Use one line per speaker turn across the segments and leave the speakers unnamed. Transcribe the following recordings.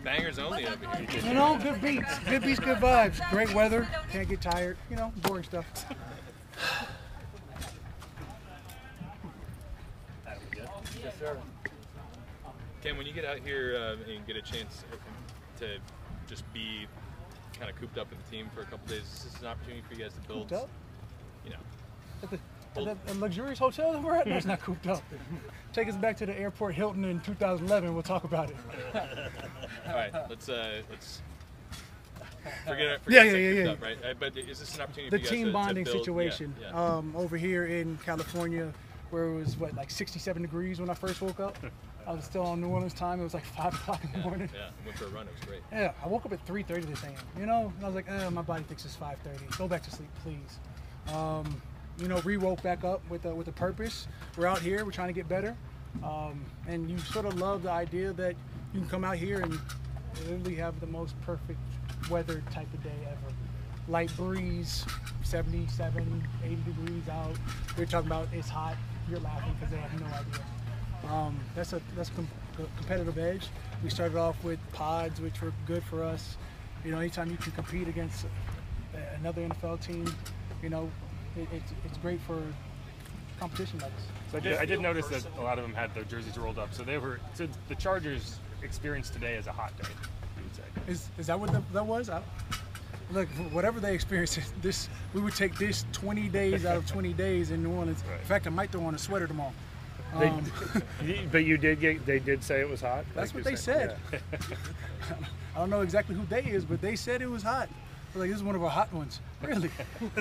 Bangers only over here.
You know, good beats, good vibes. Great weather, can't get tired. You know, boring stuff.
Yes, sir.
Ken, when you get out here and get a chance to just be kind of cooped up with the team for a couple days, is this an opportunity for you guys to build?
Cooped up?
You know.
At the luxurious hotel that we're at? That's not cooped up. Take us back to the airport Hilton in 2011. We'll talk about it.
All right, let's forget
Yeah.
up, right? But is this an opportunity
The
for you guys
team
to
bonding
build,
situation
yeah.
over here in California, where it was like 67 degrees when I first woke up. I was still on New Orleans time. It was like 5 o'clock in the morning.
Yeah, went for a run. It was great.
Yeah, I woke up at 3:30 this a.m. You know, and I was like, my body thinks it's 5:30. Go back to sleep, please. You know, re-woke back up with a purpose. We're out here. We're trying to get better. And you sort of love the idea that you can come out here and literally have the most perfect weather type of day ever. Light breeze, 77, 80 degrees out. They're talking about it's hot. You're laughing because they have no idea. That's a competitive edge. We started off with pods, which were good for us. You know, anytime you can compete against another NFL team, you know, it's great for competition like this.
So I did notice that a lot of them had their jerseys rolled up. So the Chargers experienced today as a hot day, you would say.
Is that what that was? Look, whatever they experienced, we would take this 20 days out of 20 days in New Orleans.
Right.
In fact, I might throw on a sweater tomorrow.
But they did say it was hot?
That's
like
what they said.
Yeah.
I don't know exactly who they is, but they said it was hot. Like, this is one of our hot ones. Really?
Can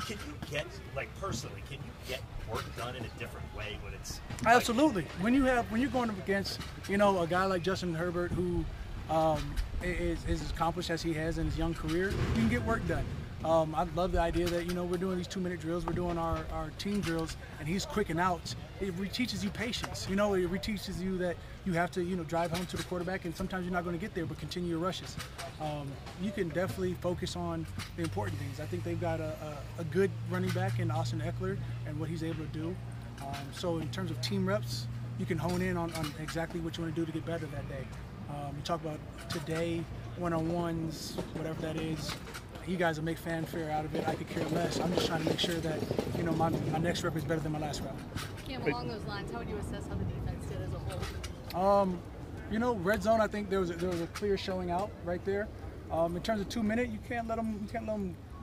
you get, like, personally, can you get work done in a different way when it's
Absolutely. When you're going up against, you know, a guy like Justin Herbert who is as accomplished as he has in his young career, you can get work done. I love the idea that, you know, we're doing these 2-minute drills, we're doing our team drills, and he's quick and out. It teaches you patience. You know, it teaches you that you have to, you know, drive home to the quarterback, and sometimes you're not going to get there, but continue your rushes. You can definitely focus on the important things. I think they've got a good running back in Austin Eckler and what he's able to do. So in terms of team reps, you can hone in on exactly what you want to do to get better that day. You talk about today, one-on-ones, whatever that is. You guys will make fanfare out of it. I could care less. I'm just trying to make sure that, you know, my next rep is better than my last rep.
Cam, along those lines, how would you assess how the defense did as a whole?
You know, red zone, I think there was a clear showing out right there. In terms of 2-minute, you can't let them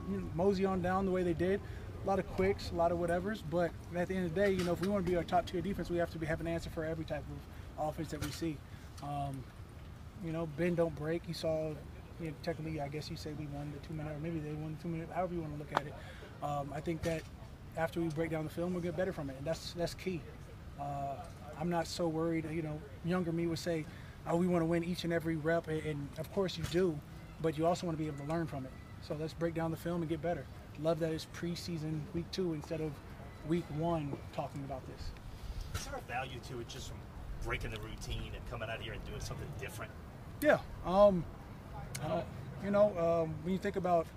you know, mosey on down the way they did. A lot of quicks, a lot of whatevers, but at the end of the day, you know, if we want to be our top tier defense, we have to have an answer for every type of offense that we see. You know, bend don't break. You saw, you know, technically, I guess you say we won the 2-minute, or maybe they won the 2-minute, however you want to look at it. I think that after we break down the film, we'll get better from it, and that's key. I'm not so worried. You know, younger me would say, oh, we want to win each and every rep, and of course you do, but you also want to be able to learn from it. So let's break down the film and get better. Love that it's preseason week 2 instead of week 1 talking about this.
Is there a value to it just from breaking the routine and coming out here and doing something different?
Yeah. You know, when you think about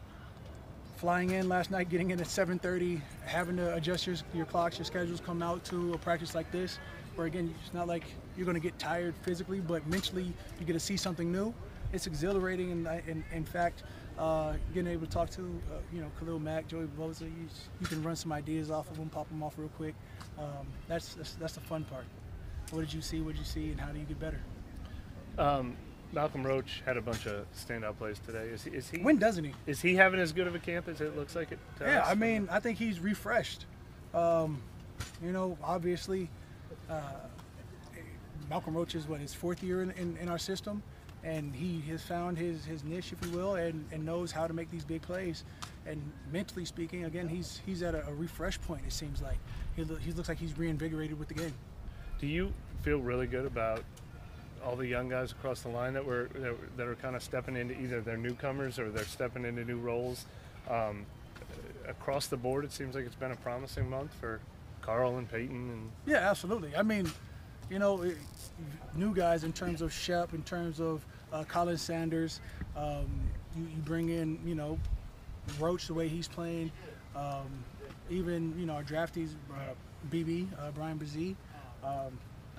flying in last night, getting in at 7:30, having to adjust your clocks, your schedules, come out to a practice like this, where again, it's not like you're going to get tired physically, but mentally you get to see something new. It's exhilarating, and in fact, getting able to talk to you know, Khalil Mack, Joey Bosa, you can run some ideas off of them, pop them off real quick. That's the fun part. What did you see? What did you see? And how do you get better?
Malcolm Roach had a bunch of standout plays today. Is he?
When doesn't he?
Is he having as good of a camp as it looks like it?
Yeah, I mean, I think he's refreshed. You know, obviously, Malcolm Roach is his 4th year in our system, and he has found his niche, if you will, and knows how to make these big plays. And mentally speaking, again, he's at a refresh point. It seems like he looks like he's reinvigorated with the game.
Do you feel really good about all the young guys across the line that are kind of stepping into either they're newcomers or they're stepping into new roles? Across the board, it seems like it's been a promising month for Carl and Peyton. And
yeah, absolutely. I mean, you know, new guys in terms of Shep, in terms of Colin Sanders. You bring in, you know, Roach the way he's playing. Even, you know, our draftees, BB, Brian Bazee.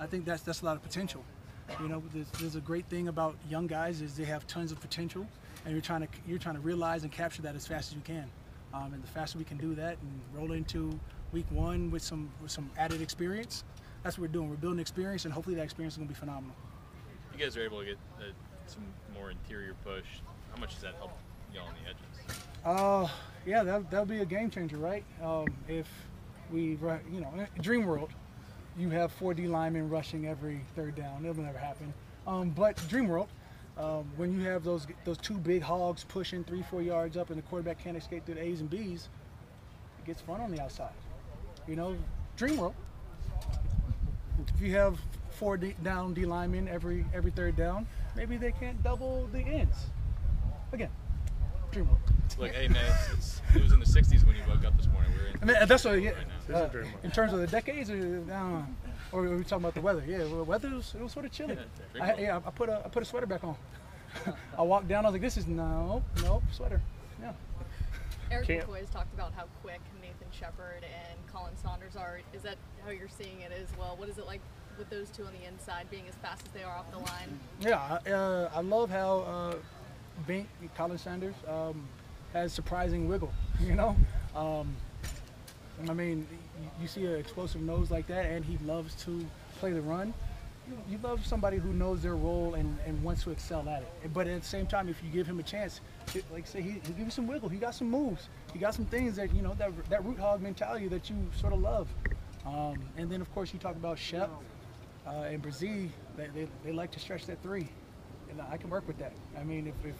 I think that's a lot of potential. You know, there's a great thing about young guys is they have tons of potential, and you're trying to realize and capture that as fast as you can. And the faster we can do that and roll into week one with some added experience, that's what we're doing. We're building experience, and hopefully that experience is going to be phenomenal.
You guys are able to get some more interior push. How much does that help y'all on the edges?
Yeah, that'll be a game changer, right? If we, you know, Dream World, you have 4 D linemen rushing every third down. It'll never happen. But Dream World, when you have those 2 big hogs pushing 3-4 yards up and the quarterback can't escape through the A's and B's, it gets fun on the outside. You know, Dream World, if you have 4 down D linemen every third down, maybe they can't double the ends. Again, Dream World.
Look, hey man, it was in the 60s when you woke up this morning. We're in.
I mean, that's what. Yeah.
This is a dream world.
In terms of the decades, or are we talking about the weather? Yeah, well, the weather was sort of chilly.
Yeah,
I put a sweater back on. I walked down. I was like, this is nope, sweater. Yeah.
Eric
Can't-
McCoy has talked about how quick Nathan Shepard and Colin Saunders are. Is that how you're seeing it as well? What is it like with those two on the inside being as fast as they are off the line?
Yeah, I love how Bink, Colin Sanders, has surprising wiggle. You know, I mean, you see an explosive nose like that, and he loves to play the run. You love somebody who knows their role and wants to excel at it. But at the same time, if you give him a chance, like say, he'll give you some wiggle. He got some moves. He got some things that, you know, that root hog mentality that you sort of love. And then, of course, you talk about Shep and Brazil. They like to stretch that 3. And I can work with that. I mean, if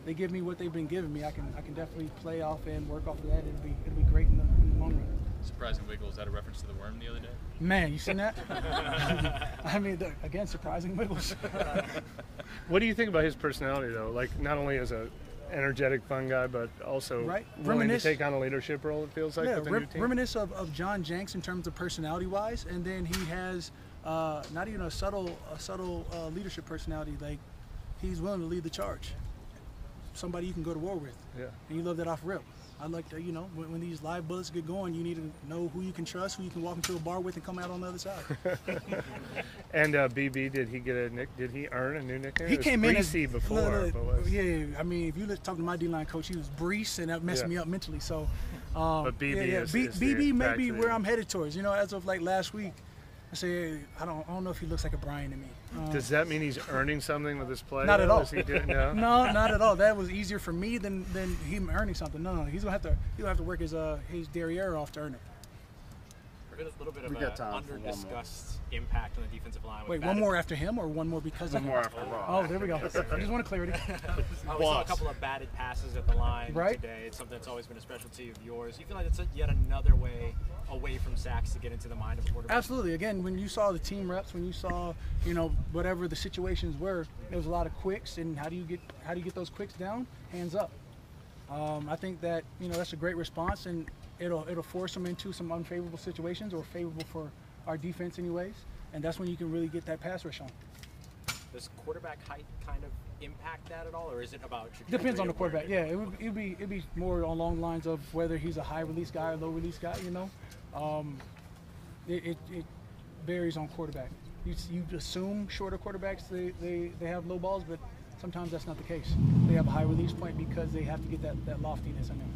they give me what they've been giving me, I can definitely play off and work off of that. It'll be great in the long run.
Surprising wiggle. Is that a reference to the worm the other day?
Man, you seen that? I mean, again, surprising wiggles.
What do you think about his personality, though? Like, not only as a energetic, fun guy, but also
Right.
willing to
Reminisce-
take on a leadership role, it feels like,
Yeah,
with the new team?
reminisce of John Jenks in terms of personality-wise, and then he has not even a subtle leadership personality. Like, he's willing to lead the charge. Somebody you can go to war with.
Yeah.
And you love that off rip. I like to, you know, when these live bullets get going, you need to know who you can trust, who you can walk into a bar with and come out on the other side.
And BB, did he earn a new nickname?
He
It was
came in as
Breesy before. but was-
yeah. I mean, if you talk to my D-line coach, he was Brees, and that messed
Yeah.
me up mentally. So,
But BB is the
BB may be
actually-
where I'm headed towards. You know, as of like last week, I say I don't know if he looks like a Brian to me.
Does that mean he's earning something with his play?
Not at all.
Is he doing, no?
No, not at all. That was easier for me than him earning something. No, he'll have to work his derriere off to earn it.
Been a little bit of
We got time
an
for one more.
under-discussed impact on the defensive line. with
Wait, one
batted-
more after him or one more because of him?
More after Rob.
Oh, there we go. I just wanted clarity.
We saw a couple of batted passes at the line
Right.
today. It's something that's always been a specialty of yours. You feel like it's yet another way away from sacks to get into the mind of a quarterback?
Absolutely. Again, when you saw the team reps, when you saw, you know, whatever the situations were, there was a lot of quicks. And how do you get those quicks down? Hands up. I think that, you know, that's a great response, and it'll force them into some unfavorable situations or favorable for our defense anyways. And that's when you can really get that pass rush on.
Does quarterback height kind of impact that at all, or is it about trajectory
Depends on the
of where
quarterback.
it-
Yeah, it'd be more along the lines of whether he's a high release guy or low release guy. You know, it varies on quarterback. You assume shorter quarterbacks they have low balls, but sometimes that's not the case. They have a high release point because they have to get that loftiness in them.